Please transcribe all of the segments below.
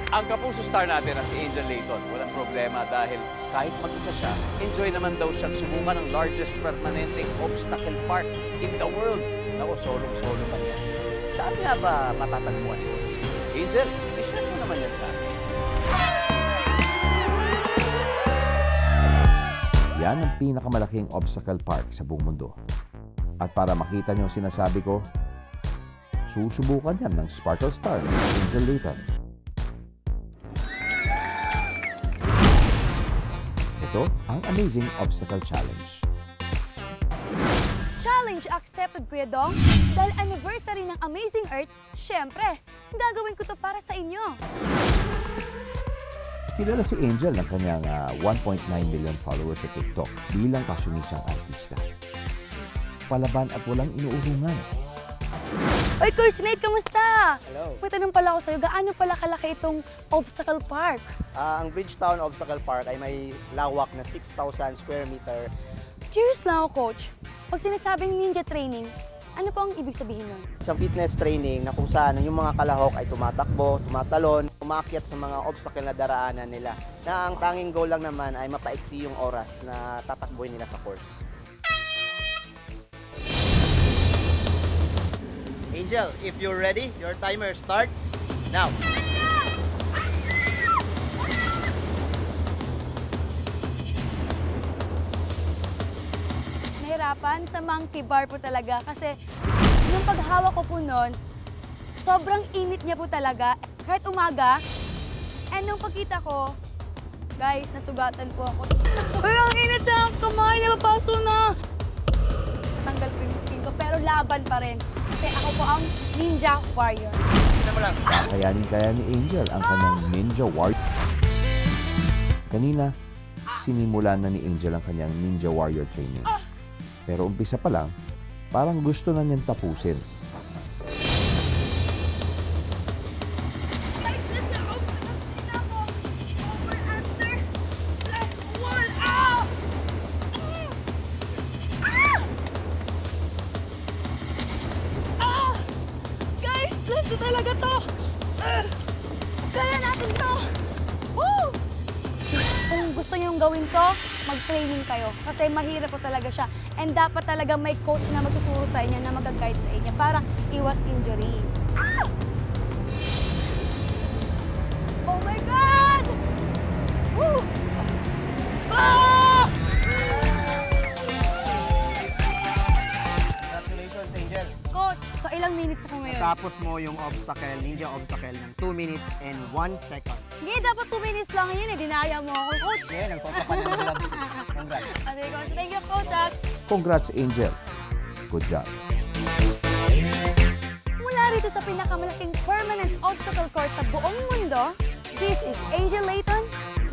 Ang kapuso star natin na si Angel Layton, walang problema dahil kahit mag-isa siya, enjoy naman daw siyang subukan ng largest permanenteng obstacle park in the world. Ako, solong-solo pa niya. Saan nga ba matatagpuan ito? Angel, i-share mo naman yan sa akin. Yan ang pinakamalaking obstacle park sa buong mundo. At para makita niyo ang sinasabi ko, susubukan yan ng Sparkle Star na si Angel Layton. Ito ang Amazing Obstacle Challenge. Challenge accepted, Kuya Dong. Dahil anniversary ng Amazing Earth, syempre, gagawin ko to para sa inyo. Kilala si Angel ng kanyang 1.9 million followers sa TikTok bilang kasumisang artista. Palaban at walang inuurungan. Oy, Coach Nate, kamusta? Hello. May tanong pala ako sa'yo, gaano pala kalaki itong obstacle park? Ang Bridgetown Obstacle Park ay may lawak na 6,000 square meter. Curious lang ako, Coach. Pag sinasabing ninja training, ano po ang ibig sabihin nun? Isang fitness training na kung saan yung mga kalahok ay tumatakbo, tumatalon, umakyat sa mga obstacle na daraanan nila. Na ang tanging goal lang naman ay mapaiksi yung oras na tatakbuhin nila sa course. Angel, if you're ready, your timer starts now. Nahirapan sa monkey bar po talaga kasi nung paghawak ko po nun, sobrang init niya po talaga kahit umaga. And nung pagkita ko, guys, nasugatan po ako. Ay, ang init na kamay, napapaso na! Tanggal po yung skin ko, pero laban pa rin. Kasi ako po ang Ninja Warrior. Kaya ni Angel ang kanyang Ninja Warrior. Kanina, sinimulan na ni Angel ang kanyang Ninja Warrior training. Pero umpisa pa lang, parang gusto na niyang tapusin. Ito talaga to! Kaya natin to! Woo! Kung gusto nyong gawin to, mag-training kayo. Kasi mahirap po talaga siya. And dapat talaga may coach na magtuturo sa inyo, na mag-guide sa inyo para iwas injury. Ah! Oh my God! Woo! Ah! Congratulations, Angel. Coach, so ilang minutes ako ngayon? Tapos mo yung obstacle, ninja obstacle ng 2 minutes and 1 second. Hindi, dapat 2 minutes lang yun eh. Dinaya mo ako, Coach. Yeah, nagsasapan mo lang. Congrats. Okay, Coach. Thank you, Coach. Ah. Congrats, Angel. Good job. Mula rito sa pinakamalaking permanent obstacle course sa buong mundo, this is Angel Layton,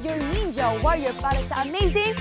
your Ninja Warrior para sa Amazing